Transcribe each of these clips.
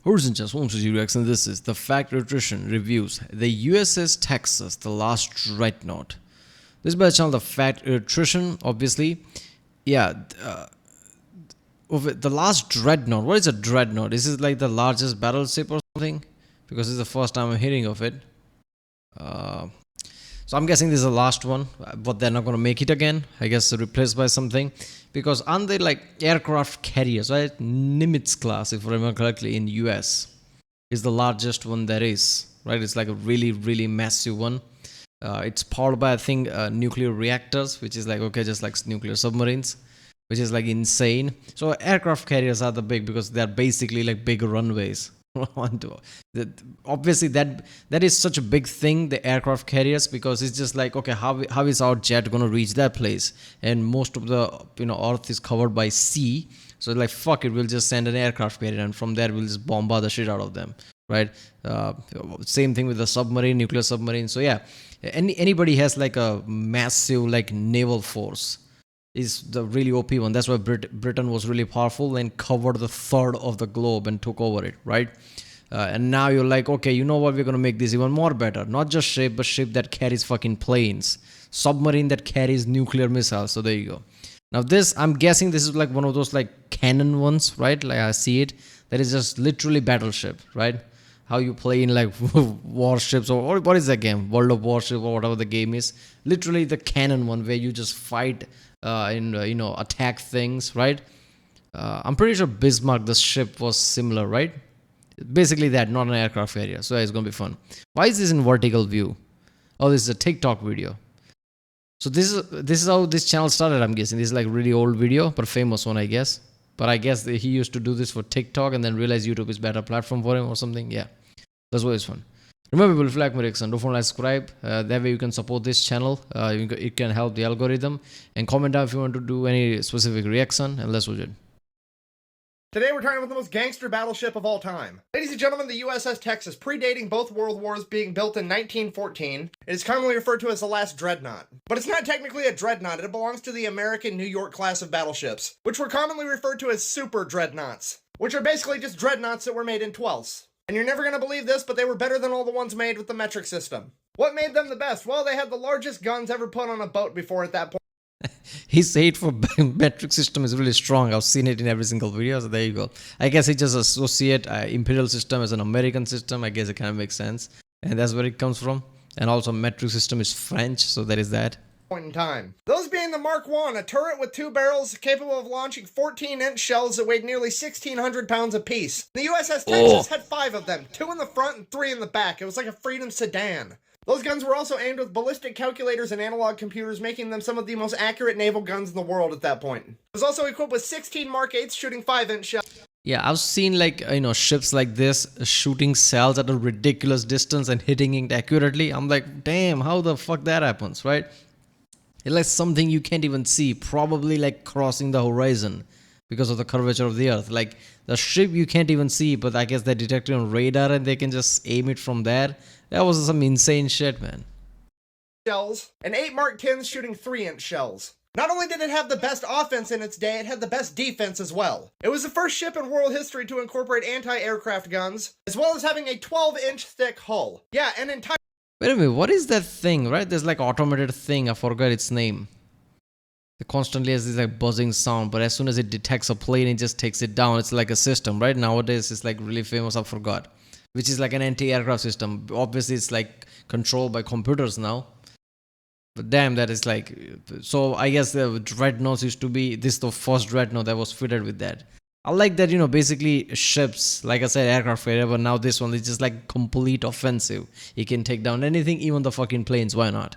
Horizon Chess, welcome to G-Rex, and this is the Fact Electrician reviews the USS Texas, the last Dreadnought. This is by the channel, the Fact Electrician, obviously. Yeah, the last Dreadnought. What is a Dreadnought? Is it like the largest battleship or something? Because this is the first time I'm hearing of it. So I'm guessing this is the last one, but they're not going to make it again. I guess replaced by something. Because aren't they like aircraft carriers, right? Nimitz class, if I remember correctly, in US is the largest one there is, right? It's like a really, really massive one. It's powered by, I think, nuclear reactors, which is like, okay, just like nuclear submarines, which is like insane. So aircraft carriers are the big because they're basically like big runways. Obviously that is such a big thing, the aircraft carriers, because it's just like, okay, how is our jet going to reach that place? And most of the earth is covered by sea, so like, fuck it, we'll just send an aircraft carrier and from there we'll just bombard the shit out of them, right? Same thing with the submarine, nuclear submarine. So yeah, anybody has like a massive like naval force is the really OP one. That's why Britain was really powerful and covered the third of the globe and took over it, right? And now you're like, okay, you know what? We're gonna make this even more better. Not just ship, but ship that carries fucking planes, submarine that carries nuclear missiles. So there you go. Now this, I'm guessing this is like one of those like cannon ones, right? Like I see it. That is just literally battleship, right? How you play in like warships or what is that game? World of Warship or whatever the game is. Literally the cannon one where you just fight attack things, right? I'm pretty sure Bismarck, the ship, was similar, right? Basically that, not an aircraft carrier. So it's gonna be fun. Why is this in vertical view? Oh, this is a TikTok video. So this is how this channel started. I'm guessing this is like a really old video, but famous one, I guess. But I guess he used to do this for TikTok and then realized YouTube is better platform for him or something. Yeah, that's why it's fun. Remember, people, if you like my reaction, don't forget to subscribe. That way you can support this channel. It can help the algorithm. And comment down if you want to do any specific reaction. And let's watch it. Today we're talking about the most gangster battleship of all time. Ladies and gentlemen, the USS Texas, predating both world wars, being built in 1914. It is commonly referred to as the last Dreadnought. But it's not technically a Dreadnought, it belongs to the American New York class of battleships, which were commonly referred to as Super Dreadnoughts, which are basically just dreadnoughts that were made in 12s. And you're never going to believe this, but they were better than all the ones made with the metric system. What made them the best? Well, they had the largest guns ever put on a boat before at that point. His hate for metric system is really strong. I've seen it in every single video, so there you go. I guess he just associate imperial system as an American system. I guess it kind of makes sense, and that's where it comes from. And also metric system is French, so there is that. Point in time. Those being the Mark I, a turret with 2 barrels capable of launching 14-inch shells that weighed nearly 1,600 pounds apiece. The USS Texas had 5 of them, 2 in the front and 3 in the back. It was like a Freedom sedan. Those guns were also aimed with ballistic calculators and analog computers, making them some of the most accurate naval guns in the world at that point. It was also equipped with 16 Mark 8s shooting 5-inch shells. Yeah, I've seen like, ships like this shooting cells at a ridiculous distance and hitting it accurately. I'm like, damn, how the fuck that happens, right? It's like something you can't even see, probably like crossing the horizon because of the curvature of the earth. Like the ship you can't even see, but I guess they detect it on radar and they can just aim it from there. That was some insane shit, man. Shells, and 8 Mark 10s shooting 3-inch shells. Not only did it have the best offense in its day, it had the best defense as well. It was the first ship in world history to incorporate anti-aircraft guns, as well as having a 12-inch thick hull. Yeah, an entire... Wait a minute, what is that thing, right? There's like automated thing, I forgot its name. It constantly has this like buzzing sound, but as soon as it detects a plane, it just takes it down. It's like a system, right? Nowadays, it's like really famous, I forgot. Which is like an anti-aircraft system. Obviously, it's like controlled by computers now. But damn, that is like... So I guess the Dreadnoughts used to be... This is the first Dreadnought that was fitted with that. I like that, basically ships, like I said, aircraft carrier, but now this one is just like complete offensive. It can take down anything, even the fucking planes. Why not?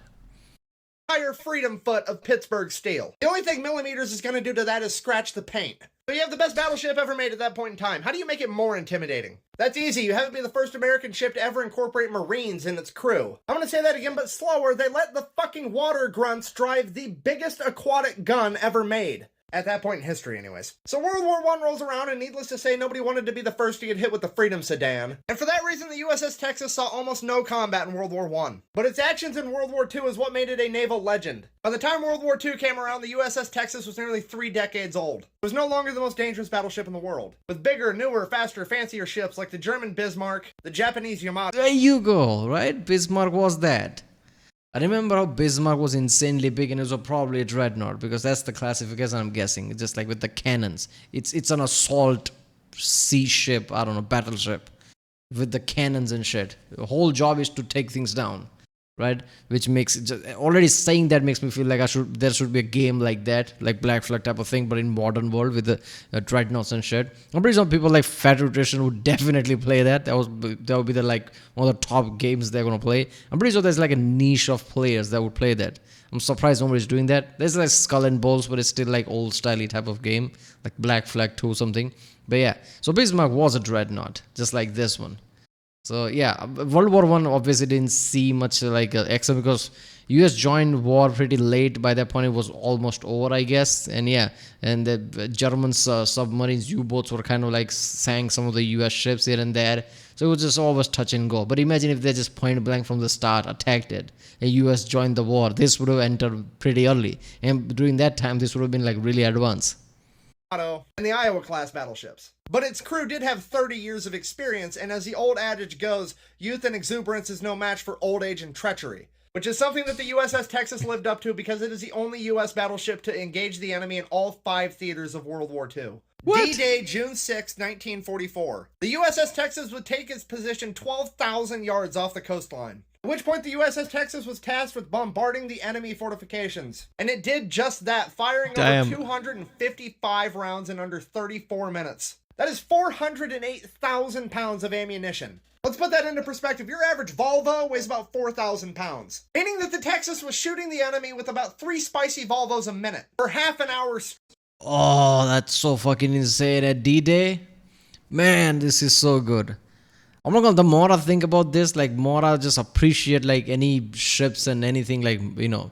Entire freedom foot of Pittsburgh steel. The only thing millimeters is going to do to that is scratch the paint. So you have the best battleship ever made at that point in time. How do you make it more intimidating? That's easy. You have it be the first American ship to ever incorporate Marines in its crew. I'm going to say that again, but slower. They let the fucking water grunts drive the biggest aquatic gun ever made. At that point in history, anyways. So World War I rolls around, and needless to say, nobody wanted to be the first to get hit with the Freedom Sedan. And for that reason, the USS Texas saw almost no combat in World War I. But its actions in World War II is what made it a naval legend. By the time World War II came around, the USS Texas was nearly 3 decades old. It was no longer the most dangerous battleship in the world, with bigger, newer, faster, fancier ships like the German Bismarck, the Japanese Yamato. There you go, right? Bismarck was that. I remember how Bismarck was insanely big, and it was probably a Dreadnought, because that's the classification I'm guessing. It's just like with the cannons. It's an assault sea ship, I don't know, battleship with the cannons and shit. The whole job is to take things down, right? Which makes it just, already saying that makes me feel like there should be a game like that, like Black Flag type of thing, but in modern world with the Dreadnoughts and shit. I'm pretty sure people like Fat Electrician would definitely play that. That would be the like one of the top games they're gonna play. I'm pretty sure there's like a niche of players that would play that. I'm surprised nobody's doing that. There's like Skull and Bones, but it's still like old styley type of game, like Black Flag 2 or something. But yeah, so Bismarck was a Dreadnought, just like this one. So yeah, World War I obviously didn't see much like action because US joined war pretty late. By that point, it was almost over, I guess. And yeah, and the German submarines, U-boats were kind of like sank some of the US ships here and there. So it was just always touch and go. But imagine if they just point blank from the start attacked it, and US joined the war. This would have entered pretty early, and during that time, this would have been like really advanced. And the Iowa-class battleships. But its crew did have 30 years of experience, and as the old adage goes, youth and exuberance is no match for old age and treachery, which is something that the USS Texas lived up to because it is the only US battleship to engage the enemy in all 5 theaters of World War II. What? D-Day, June 6, 1944. The USS Texas would take its position 12,000 yards off the coastline. At which point the USS Texas was tasked with bombarding the enemy fortifications. And it did just that, firing over 255 rounds in under 34 minutes. That is 408,000 pounds of ammunition. Let's put that into perspective. Your average Volvo weighs about 4,000 pounds. Meaning that the Texas was shooting the enemy with about 3 spicy Volvos a minute for half an hour. Oh, that's so fucking insane. At D-Day? Man, this is so good. I'm not gonna, the more I think about this, like more I just appreciate like any ships and anything like, you know,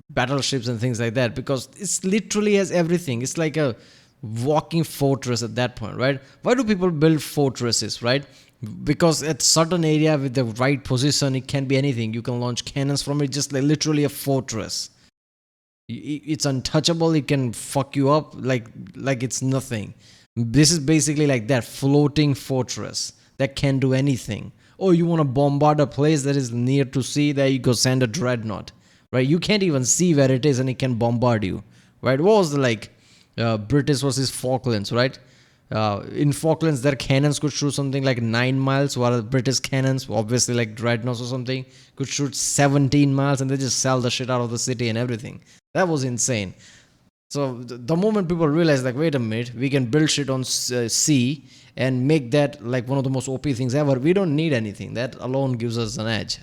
battleships and things like that, because it's literally has everything. It's like a walking fortress at that point, right? Why do people build fortresses, right? Because at certain area with the right position, it can be anything. You can launch cannons from it, just like literally a fortress. It's untouchable. It can fuck you up like it's nothing. This is basically like that floating fortress that can do anything. Oh, you want to bombard a place that is near to sea? There you go, send a Dreadnought, right? You can't even see where it is and it can bombard you, right? What was the like British versus Falklands, right? In Falklands, their cannons could shoot something like 9 miles, while the British cannons, obviously like Dreadnoughts or something, could shoot 17 miles, and they just sell the shit out of the city and everything. That was insane. So the moment people realize, like, wait a minute, we can build shit on sea and make that like one of the most OP things ever, we don't need anything. That alone gives us an edge.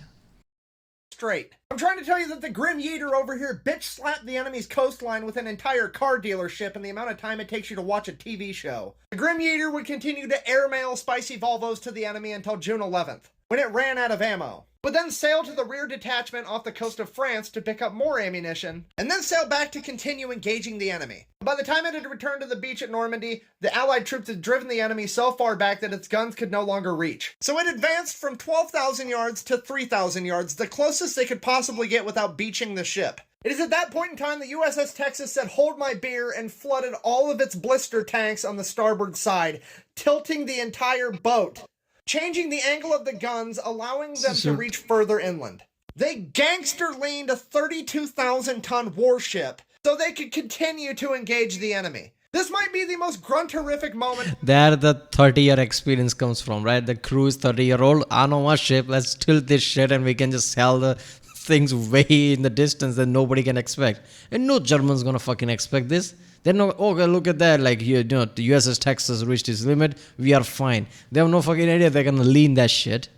Straight. I'm trying to tell you that the Grim Yeater over here bitch slapped the enemy's coastline with an entire car dealership in the amount of time it takes you to watch a TV show. The Grim Yeater would continue to airmail spicy Volvos to the enemy until June 11th, when it ran out of ammo. Would then sail to the rear detachment off the coast of France to pick up more ammunition, and then sail back to continue engaging the enemy. By the time it had returned to the beach at Normandy, the Allied troops had driven the enemy so far back that its guns could no longer reach. So it advanced from 12,000 yards to 3,000 yards, the closest they could possibly get without beaching the ship. It is at that point in time the USS Texas said, "Hold my beer," and flooded all of its blister tanks on the starboard side, tilting the entire boat, changing the angle of the guns, allowing them to reach further inland. They gangster leaned a 32,000-ton warship so they could continue to engage the enemy. This might be the most grunt-horrific moment. There the 30-year experience comes from, right? The crew is 30-year-old. I know our ship. Let's tilt this shit and we can just sell the things way in the distance that nobody can expect. And no German's gonna fucking expect this. They're not, oh, look at that, like, you know, the USS Texas reached its limit, we are fine. They have no fucking idea they're gonna lean that shit.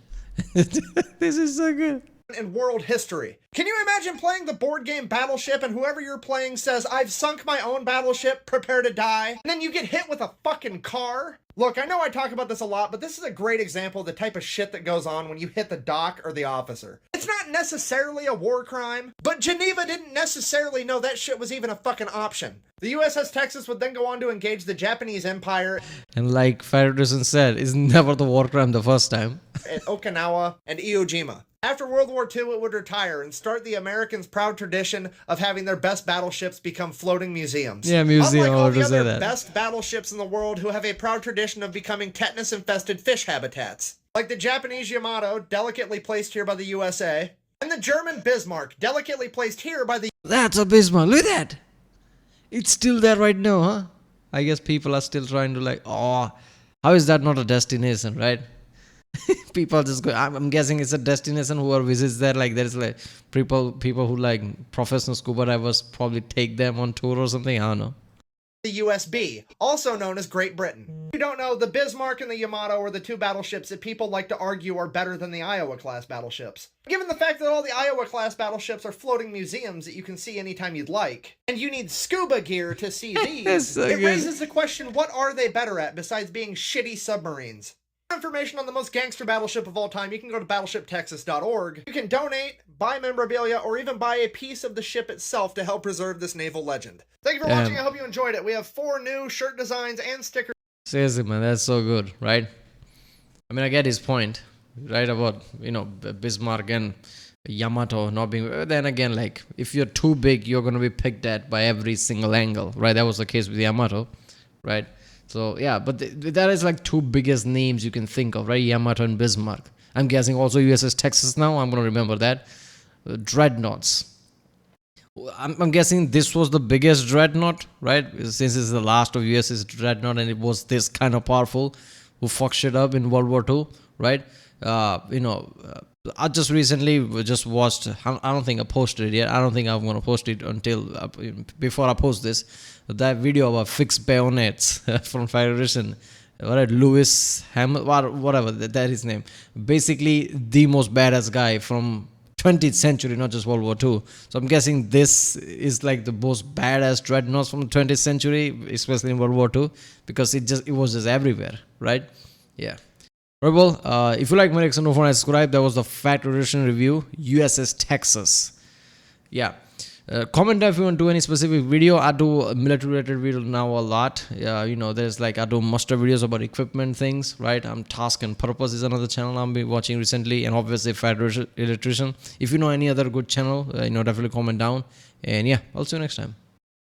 This is so good. In world history. Can you imagine playing the board game Battleship and whoever you're playing says, "I've sunk my own battleship, prepare to die," and then you get hit with a fucking car? Look, I know I talk about this a lot, but this is a great example of the type of shit that goes on when you hit the doc or the officer. It's not necessarily a war crime, but Geneva didn't necessarily know that shit was even a fucking option. The USS Texas would then go on to engage the Japanese Empire. And like Federation said, it's never the war crime the first time. At Okinawa and Iwo Jima. After World War II, it would retire and start the Americans' proud tradition of having their best battleships become floating museums. Yeah, museum. Unlike all the say other that. best battleships in the world who have a proud tradition of becoming tetanus-infested fish habitats. Like the Japanese Yamato, delicately placed here by the USA, and the German Bismarck, delicately placed here by the... That's a Bismarck. Look at that. It's still there right now, huh? I guess people are still trying to like, oh, how is that not a destination, right? People just go. I'm guessing it's a destination. Whoever visits there, like there's like people who like professional scuba divers probably take them on tour or something. I don't know. The USB, also known as Great Britain. If you don't know, the Bismarck and the Yamato are the two battleships that people like to argue are better than the Iowa-class battleships. Given the fact that all the Iowa-class battleships are floating museums that you can see anytime you'd like, and you need scuba gear to see these, So it good. raises the question, what are they better at besides being shitty submarines? For information on the most gangster battleship of all time, you can go to battleshiptexas.org. You can donate, buy memorabilia, or even buy a piece of the ship itself to help preserve this naval legend. Thank you for watching. I hope you enjoyed it. We have 4 new shirt designs and stickers. Seriously, man, that's so good, right? I mean, I get his point, right? About Bismarck and Yamato not being. Then again, like if you're too big, you're gonna be picked at by every single angle, right? That was the case with Yamato, right? So yeah, but that is like 2 biggest names you can think of, right? Yamato and Bismarck. I'm guessing also USS Texas now. I'm gonna remember that. Dreadnoughts. I'm guessing this was the biggest dreadnought, right? Since it's the last of USS Dreadnought and it was this kind of powerful, who fucked shit up in World War II, right? I just recently just watched. I don't think I posted it yet. I don't think I'm gonna post it until before I post this. That video about fixed bayonets from Federation. Right, Lewis Hamilton, whatever that his name. Basically, the most badass guy from 20th century, not just World War II. So I'm guessing this is like the most badass dreadnoughts from the 20th century, especially in World War II, because it was just everywhere, right? Yeah. Right, well, if you like my reaction, don't forget to subscribe. That was the Federation review, USS Texas. Yeah. Comment down if you want to do any specific video. I do military related videos now a lot. There's like I do muster videos about equipment things, right? Task and Purpose is another channel I've been watching recently, and obviously Federation Electrician. If you know any other good channel, definitely comment down. And yeah, I'll see you next time.